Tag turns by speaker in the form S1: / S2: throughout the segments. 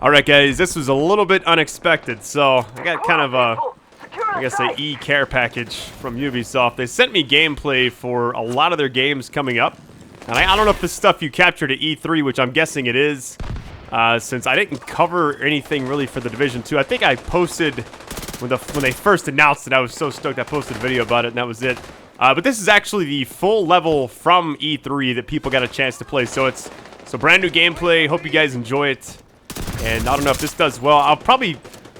S1: Alright guys, this was a little bit unexpected, so I got kind of a, I guess, a e-care package from Ubisoft. They sent me gameplay for a lot of their games coming up. And I don't know if this stuff you captured at E3, which I'm guessing it is, since I didn't cover anything really for The Division 2. I think I posted, when they first announced it, I was so stoked I posted a video about it, and that was it. But this is actually the full level from E3 that people got a chance to play. So it's brand new gameplay. Hope you guys enjoy it. And I don't know if this does well. I'll probably...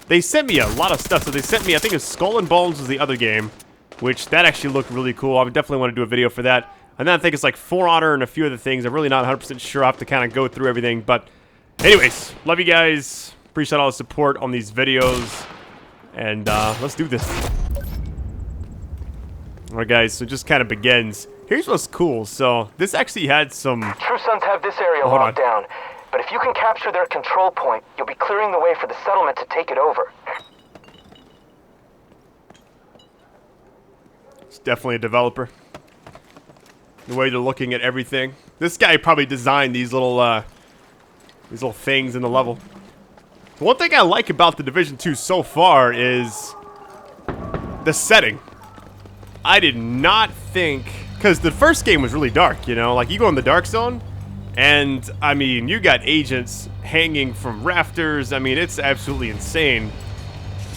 S1: They sent me a lot of stuff. So they sent me, I think it was Skull and Bones was the other game, which that actually looked really cool. I would definitely want to do a video for that. And then I think it's like For Honor and a few other things. I'm really not 100% sure. I have to kind of go through everything. But anyways, love you guys. Appreciate all the support on these videos. And let's do this. Alright guys, so it just kind of begins. Here's what's cool. So this actually had some...
S2: True Sons have this area locked down. But if you can capture their control point, you'll be clearing the way for the settlement to take it over.
S1: It's definitely a developer. The way they're looking at everything. This guy probably designed these little things in the level. One thing I like about the Division 2 so far is the setting. I did not think, because the first game was really dark, you know, like you go in the dark zone, and I mean, you got agents hanging from rafters. I mean, it's absolutely insane.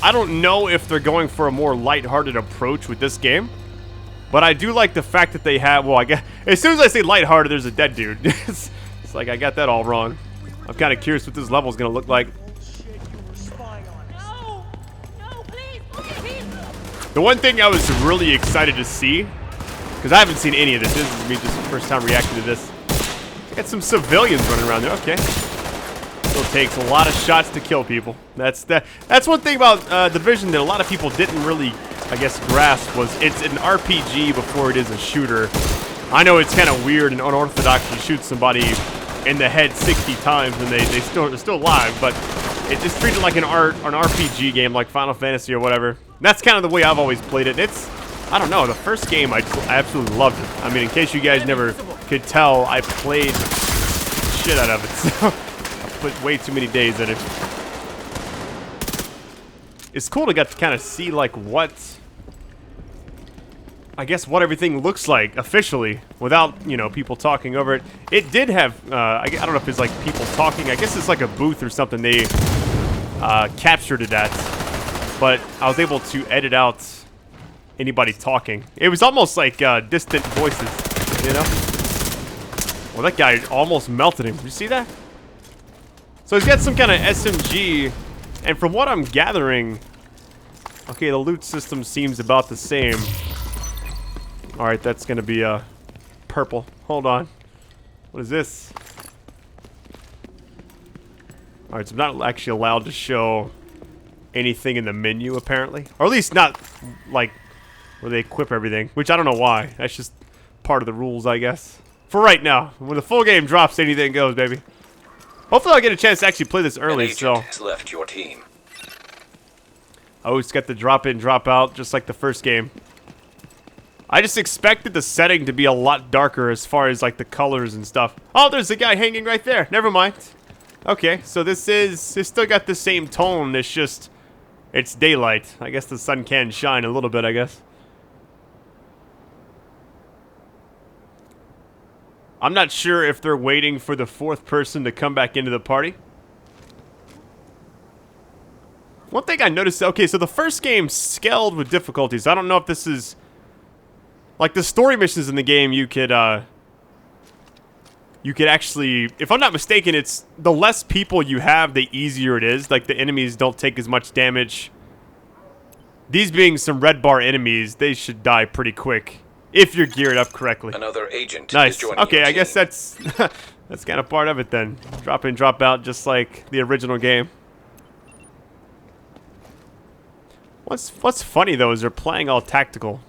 S1: I don't know if they're going for a more lighthearted approach with this game. But I do like the fact that they have, well, I guess, as soon as I say lighthearted, there's a dead dude. It's like I got that all wrong. I'm kind of curious what this level is going to look like. The one thing I was really excited to see, because I haven't seen any of this. This is me just the first time reacting to this. Got some civilians running around there. Okay. Still takes a lot of shots to kill people. That's one thing about Division that a lot of people didn't really, I guess, grasp, was it's an RPG before it is a shooter. I know it's kind of weird and unorthodox to shoot somebody in the head 60 times and they're still alive, but it just treated like an RPG game like Final Fantasy or whatever. And that's kind of the way I've always played it. It's, I don't know, the first game I absolutely loved it. I mean, in case you guys never could tell, I played the shit out of it, so I put way too many days in it. It's cool to get to kind of see like what, I guess, what everything looks like officially without, you know, people talking over it. It did have, I don't know if it's like people talking. I guess it's like a booth or something they captured it at. But I was able to edit out anybody talking. It was almost like distant voices, you know? Well, that guy almost melted him. Did you see that? So he's got some kind of SMG. And from what I'm gathering, okay, the loot system seems about the same. Alright, that's gonna be purple. Hold on. What is this? Alright, so I'm not actually allowed to show anything in the menu, apparently. Or at least not, like, where they equip everything. Which I don't know why. That's just part of the rules, I guess. For right now. When the full game drops, anything goes, baby. Hopefully I'll get a chance to actually play this early, so...
S3: has left your team.
S1: Oh, it's got the drop in, drop out, just like the first game. I just expected the setting to be a lot darker as far as like the colors and stuff. Oh, there's a guy hanging right there. Never mind. Okay, so it's still got the same tone. It's just, it's daylight. I guess the sun can shine a little bit, I guess. I'm not sure if they're waiting for the fourth person to come back into the party. One thing I noticed, okay, so the first game scaled with difficulties. I don't know if this is... Like, the story missions in the game, you could actually... If I'm not mistaken, it's... The less people you have, the easier it is. Like, the enemies don't take as much damage. These being some red bar enemies, they should die pretty quick. If you're geared up correctly.
S3: Another agent
S1: nice.
S3: is joining
S1: okay,
S3: your
S1: I
S3: team.
S1: guess that's... that's kind of part of it, then. Drop in, drop out, just like the original game. What's funny, though, is they're playing all tactical.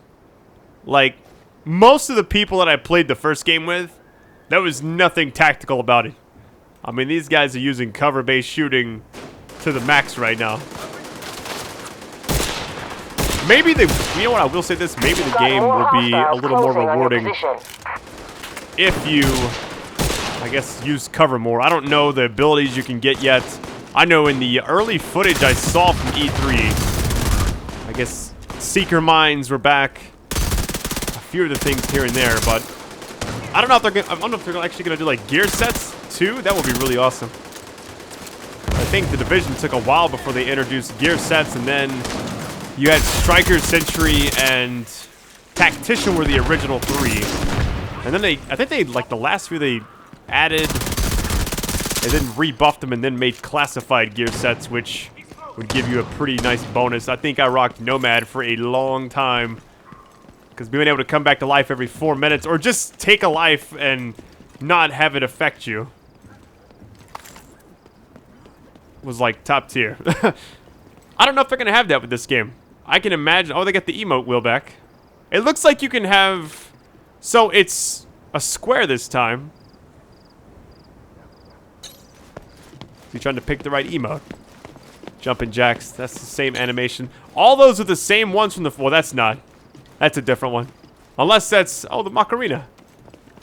S1: Like, most of the people that I played the first game with, there was nothing tactical about it. I mean, these guys are using cover-based shooting to the max right now. Maybe you know what, I will say this, maybe the game will be a little more rewarding if you, I guess, use cover more. I don't know the abilities you can get yet. I know in the early footage I saw from E3, I guess Seeker Mines were back. A few of the things here and there, but I don't know if they're gonna, I don't know if they're actually gonna do like gear sets too. That would be really awesome. I think the Division took a while before they introduced gear sets, and then you had Striker, Sentry, and Tactician were the original 3. And then I think they, like the last few they added, and then rebuffed them and then made classified gear sets, which would give you a pretty nice bonus. I think I rocked Nomad for a long time, because being able to come back to life every 4 minutes, or just take a life and not have it affect you, was like top tier. I don't know if they're gonna have that with this game. I can imagine. Oh, they got the emote wheel back. It looks like you can have. So it's a square this time. You trying to pick the right emote? Jumping jacks. That's the same animation. All those are the same ones from the. Well, that's not. That's a different one. Unless that's. Oh, the Macarena.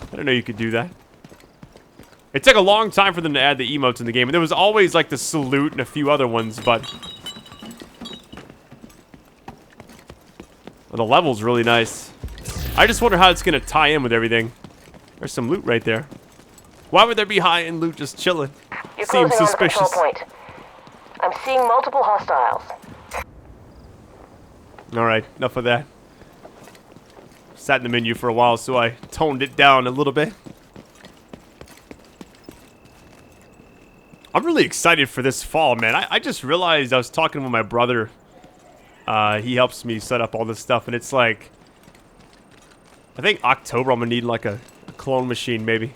S1: I didn't know you could do that. It took a long time for them to add the emotes in the game. And there was always like the salute and a few other ones, but well, the level's really nice. I just wonder how it's gonna tie in with everything. There's some loot right there. Why would there be high-end loot just chilling?
S2: You're
S1: Seems
S2: closing
S1: suspicious.
S2: on the control point. I'm seeing multiple hostiles.
S1: Alright, enough of that. Sat in the menu for a while, so I toned it down a little bit. I'm really excited for this fall, man. I just realized I was talking with my brother. He helps me set up all this stuff, and it's like, I think October I'm gonna need like a clone machine, maybe.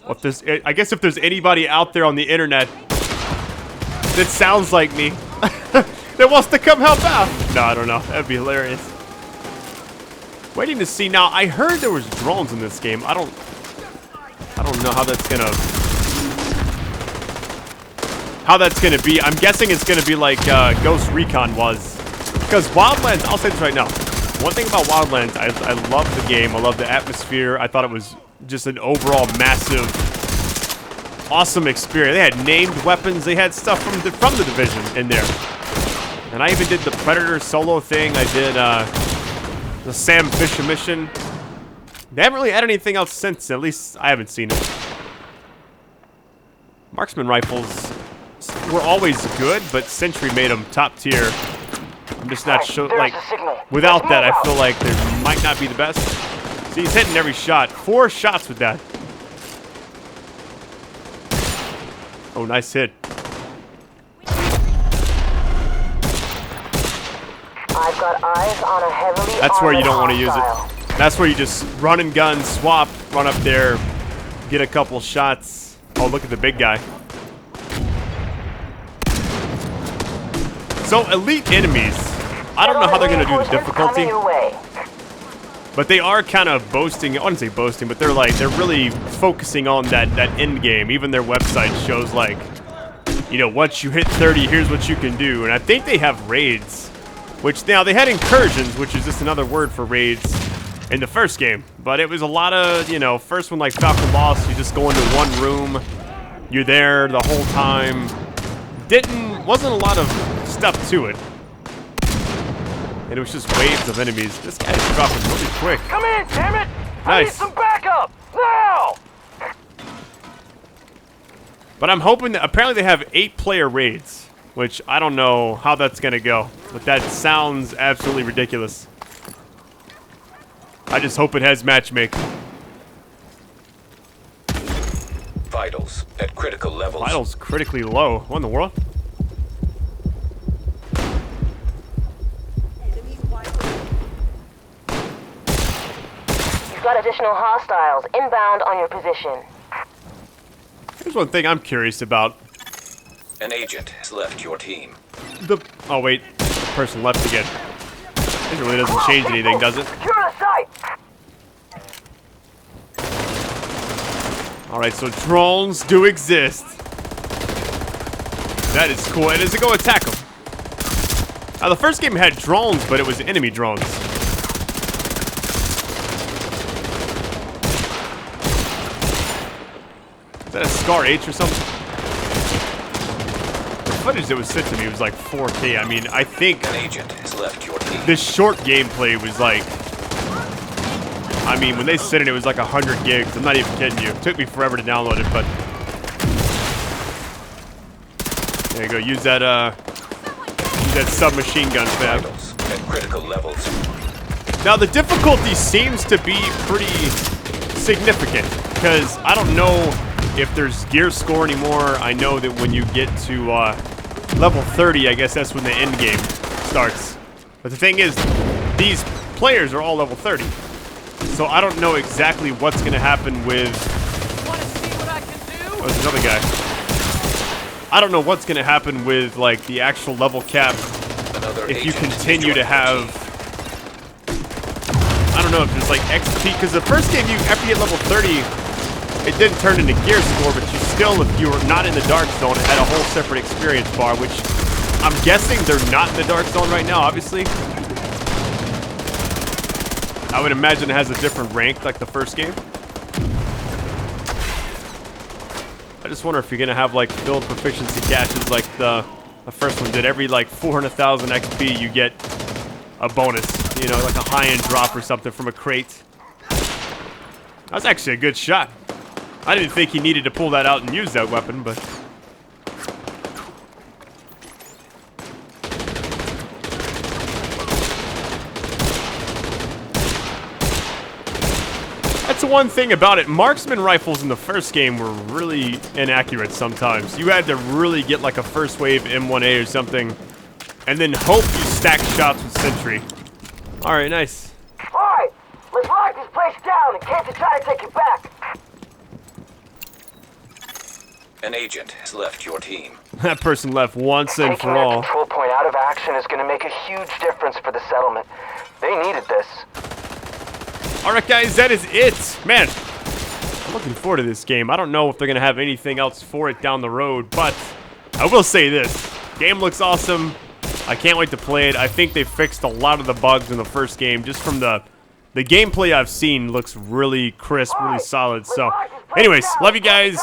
S1: If there's, I guess if there's anybody out there on the internet that sounds like me, that wants to come help out. No, I don't know. That'd be hilarious. Waiting to see. Now, I heard there was drones in this game. I don't know how that's gonna be. I'm guessing it's gonna be like Ghost Recon was, because Wildlands. I'll say this right now. One thing about Wildlands, I love the game. I love the atmosphere. I thought it was just an overall massive, awesome experience. They had named weapons. They had stuff from the Division in there. And I even did the Predator solo thing. I did the Sam Fisher mission. They haven't really added anything else since. At least I haven't seen it. Marksman rifles were always good, but Sentry made them top tier. I'm just not sure. Like, without that, I feel like they might not be the best. See, he's hitting every shot. 4 shots with that. Oh, nice hit.
S2: I've got eyes on a heavily.
S1: That's where you don't want to use it. That's where you just run and gun, swap, run up there, get a couple shots. Oh, look at the big guy. So, elite enemies. I don't know how they're going to do the difficulty. But they are kind of boasting. I wouldn't say boasting, but they're really focusing on that end game. Even their website shows, like, you know, once you hit 30, here's what you can do. And I think they have raids, which now they had incursions, which is just another word for raids in the first game. But it was a lot of, you know, first one like Falcon Lost, you just go into one room, you're there the whole time. Wasn't a lot of stuff to it. And it was just waves of enemies. This guy's dropping really quick.
S2: Come in, damn it!
S1: Nice.
S2: I need some backup now.
S1: But I'm hoping that apparently they have 8-player raids, which I don't know how that's gonna go. But that sounds absolutely ridiculous. I just hope it has matchmaking.
S3: Vitals at critical levels.
S1: Vitals critically low. What in the world?
S2: You've got additional hostiles inbound on your position.
S1: Here's one thing I'm curious about.
S3: An agent has left your team.
S1: Oh wait, the person left again. It really doesn't change anything, does it?
S2: Secure the site.
S1: Alright, so drones do exist. That is cool. And does it go attack them? Now, the first game had drones, but it was enemy drones. that a Scar H or something? The footage that was sent to me was like 4K. I mean, I think
S3: An agent has left your team.
S1: this short gameplay was like, I mean, when they sent it, it was like 100 gigs. I'm not even kidding you. It took me forever to download it, but there you go. Use that submachine gun fab.
S3: Vitals at critical levels.
S1: Now the difficulty seems to be pretty significant because I don't know if there's gear score anymore. I know that when you get to level 30, I guess that's when the end game starts. But the thing is, these players are all level 30. So I don't know exactly what's going to happen with...
S4: Want to see what I can do?
S1: Oh, there's another guy. I don't know what's going to happen with, like, the actual level cap
S3: Another
S1: if you
S3: agent has
S1: continue to
S3: joined your
S1: have...
S3: team.
S1: I don't know if there's, like, XP, because the first game, after you hit level 30, it didn't turn into gear score, but you still, if you were not in the dark zone, it had a whole separate experience bar, which I'm guessing they're not in the dark zone right now, obviously. I would imagine it has a different rank like the first game. I just wonder if you're going to have like build proficiency caches like the first one did. Every like 400,000 XP you get a bonus, you know, like a high-end drop or something from a crate. That was actually a good shot. I didn't think he needed to pull that out and use that weapon, but... That's the one thing about it. Marksman rifles in the first game were really inaccurate sometimes. You had to really get like a first wave M1A or something, and then hope you stack shots with Sentry. Alright, nice.
S2: Alright, let's lock this place down in case they try to take it back.
S3: An agent has left your team.
S1: That person left once and
S2: Taking
S1: for
S2: their
S1: all.
S2: control point out of action is going to make a huge difference for the settlement. They needed this.
S1: Alright guys, that is it. Man, I'm looking forward to this game. I don't know if they're going to have anything else for it down the road, but I will say this. Game looks awesome. I can't wait to play it. I think they fixed a lot of the bugs in the first game. Just from the gameplay I've seen looks really crisp, really solid. So, anyways, love you guys.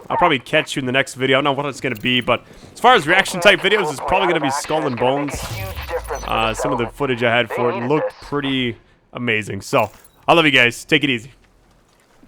S1: I'll probably catch you in the next video. I don't know what it's going to be, but as far as reaction type videos, it's probably going to be Skull and Bones. Some of the footage I had for it looked pretty amazing. So, I love you guys. Take it easy.